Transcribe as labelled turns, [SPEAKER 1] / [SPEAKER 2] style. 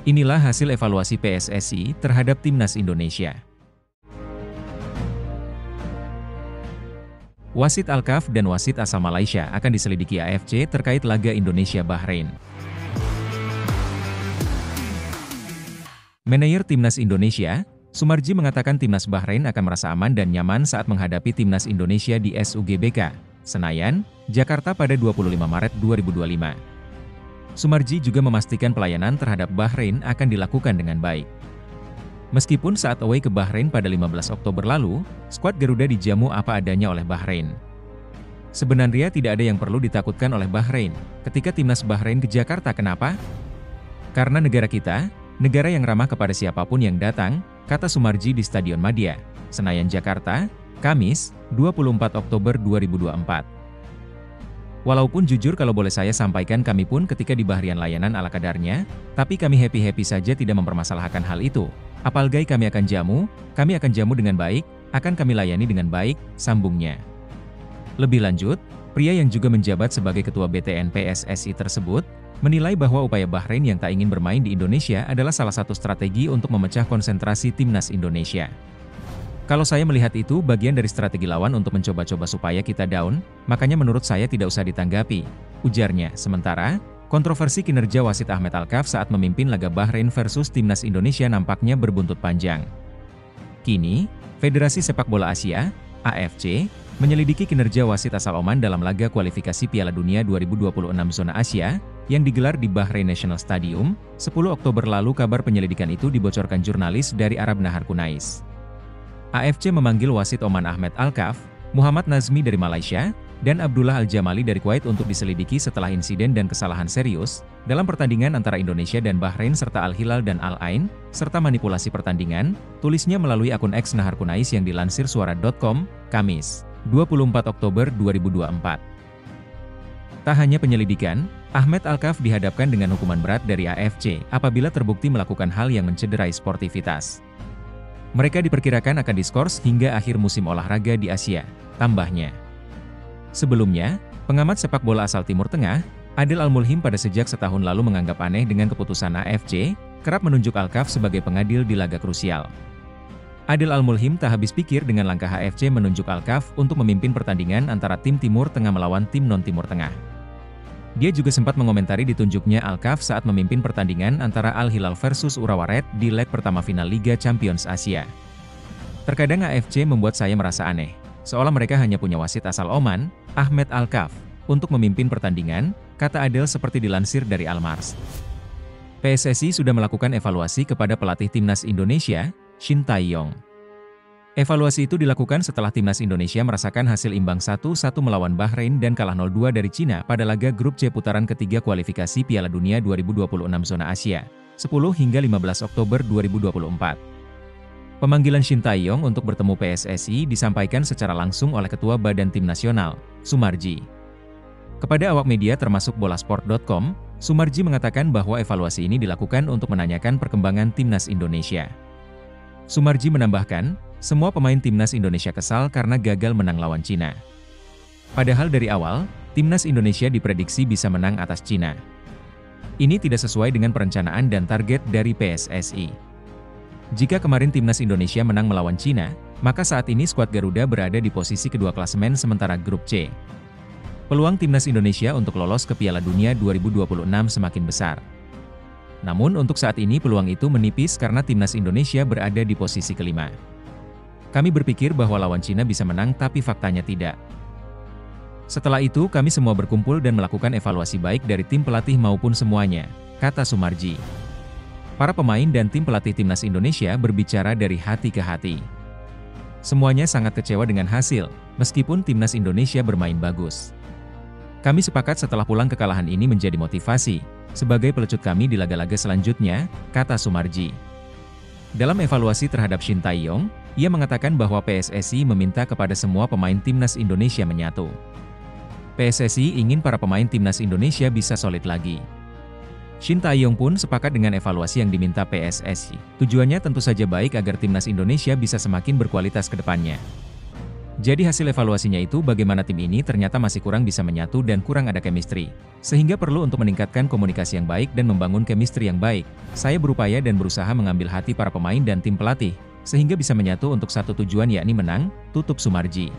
[SPEAKER 1] Inilah hasil evaluasi PSSI terhadap Timnas Indonesia. Wasit Alkaf dan wasit asal Malaysia akan diselidiki AFC terkait laga Indonesia-Bahrain. Manajer Timnas Indonesia, Sumarji mengatakan Timnas Bahrain akan merasa aman dan nyaman saat menghadapi Timnas Indonesia di SUGBK, Senayan, Jakarta pada 25 Maret 2025. Sumarji juga memastikan pelayanan terhadap Bahrain akan dilakukan dengan baik. Meskipun saat away ke Bahrain pada 15 Oktober lalu, skuad Garuda dijamu apa adanya oleh Bahrain. Sebenarnya tidak ada yang perlu ditakutkan oleh Bahrain ketika Timnas Bahrain ke Jakarta. Kenapa? Karena negara kita, negara yang ramah kepada siapapun yang datang, kata Sumarji di Stadion Madia, Senayan, Jakarta, Kamis, 24 Oktober 2024. Walaupun jujur kalau boleh saya sampaikan kami pun ketika di Bahrain layanan ala kadarnya, tapi kami happy-happy saja tidak mempermasalahkan hal itu. Apalagi kami akan jamu dengan baik, akan kami layani dengan baik, sambungnya. Lebih lanjut, pria yang juga menjabat sebagai Ketua BTN PSSI tersebut, menilai bahwa upaya Bahrain yang tak ingin bermain di Indonesia adalah salah satu strategi untuk memecah konsentrasi Timnas Indonesia. Kalau saya melihat itu bagian dari strategi lawan untuk mencoba-coba supaya kita down, makanya menurut saya tidak usah ditanggapi, ujarnya. Sementara, kontroversi kinerja wasit Ahmed Alkaf saat memimpin laga Bahrain versus Timnas Indonesia nampaknya berbuntut panjang. Kini, Federasi Sepak Bola Asia, AFC, menyelidiki kinerja wasit asal Oman dalam laga kualifikasi Piala Dunia 2026 Zona Asia, yang digelar di Bahrain National Stadium, 10 Oktober lalu. Kabar penyelidikan itu dibocorkan jurnalis dari Arab Nahar Kunais. AFC memanggil wasit Oman Ahmed Alkaf, Muhammad Nazmi dari Malaysia, dan Abdullah Al-Jamali dari Kuwait untuk diselidiki setelah insiden dan kesalahan serius dalam pertandingan antara Indonesia dan Bahrain serta Al-Hilal dan Al-Ain, serta manipulasi pertandingan, tulisnya melalui akun X Nahar Kunais yang dilansir suara.com, Kamis, 24 Oktober 2024. Tak hanya penyelidikan, Ahmed Alkaf dihadapkan dengan hukuman berat dari AFC apabila terbukti melakukan hal yang mencederai sportivitas. Mereka diperkirakan akan diskors hingga akhir musim olahraga di Asia, tambahnya. Sebelumnya, pengamat sepak bola asal Timur Tengah, Adil Al-Mulhim pada sejak setahun lalu menganggap aneh dengan keputusan AFC, kerap menunjuk Alkaf sebagai pengadil di laga krusial. Adil Al-Mulhim tak habis pikir dengan langkah AFC menunjuk Alkaf untuk memimpin pertandingan antara tim Timur Tengah melawan tim non-Timur Tengah. Dia juga sempat mengomentari ditunjuknya Alkaf saat memimpin pertandingan antara Al-Hilal versus Urawa Red di leg pertama final Liga Champions Asia. Terkadang AFC membuat saya merasa aneh, seolah mereka hanya punya wasit asal Oman, Ahmed Alkaf, untuk memimpin pertandingan, kata Adel seperti dilansir dari Al-Mars. PSSI sudah melakukan evaluasi kepada pelatih Timnas Indonesia, Shin Tae-yong. Evaluasi itu dilakukan setelah Timnas Indonesia merasakan hasil imbang 1-1 melawan Bahrain dan kalah 0-2 dari Cina pada laga grup C putaran ketiga kualifikasi Piala Dunia 2026 Zona Asia, 10 hingga 15 Oktober 2024. Pemanggilan Shin Tae-yong untuk bertemu PSSI disampaikan secara langsung oleh Ketua Badan Tim Nasional, Sumarji. Kepada awak media termasuk bolasport.com, Sumarji mengatakan bahwa evaluasi ini dilakukan untuk menanyakan perkembangan Timnas Indonesia. Sumarji menambahkan, semua pemain Timnas Indonesia kesal karena gagal menang lawan Cina. Padahal dari awal, Timnas Indonesia diprediksi bisa menang atas Cina. Ini tidak sesuai dengan perencanaan dan target dari PSSI. Jika kemarin Timnas Indonesia menang melawan Cina, maka saat ini skuad Garuda berada di posisi kedua klasemen sementara grup C. Peluang Timnas Indonesia untuk lolos ke Piala Dunia 2026 semakin besar. Namun untuk saat ini peluang itu menipis karena Timnas Indonesia berada di posisi kelima. Kami berpikir bahwa lawan Cina bisa menang tapi faktanya tidak. Setelah itu kami semua berkumpul dan melakukan evaluasi baik dari tim pelatih maupun semuanya, kata Sumarji. Para pemain dan tim pelatih Timnas Indonesia berbicara dari hati ke hati. Semuanya sangat kecewa dengan hasil, meskipun Timnas Indonesia bermain bagus. Kami sepakat setelah pulang kekalahan ini menjadi motivasi, sebagai pelecut kami di laga-laga selanjutnya, kata Sumarji. Dalam evaluasi terhadap Shin Tae-yong, ia mengatakan bahwa PSSI meminta kepada semua pemain Timnas Indonesia menyatu. PSSI ingin para pemain Timnas Indonesia bisa solid lagi. Shin Tae-yong pun sepakat dengan evaluasi yang diminta PSSI. Tujuannya tentu saja baik agar Timnas Indonesia bisa semakin berkualitas ke depannya. Jadi hasil evaluasinya itu bagaimana tim ini ternyata masih kurang bisa menyatu dan kurang ada chemistry. Sehingga perlu untuk meningkatkan komunikasi yang baik dan membangun chemistry yang baik. Saya berupaya dan berusaha mengambil hati para pemain dan tim pelatih, sehingga bisa menyatu untuk satu tujuan yakni menang, tutup Sumarji.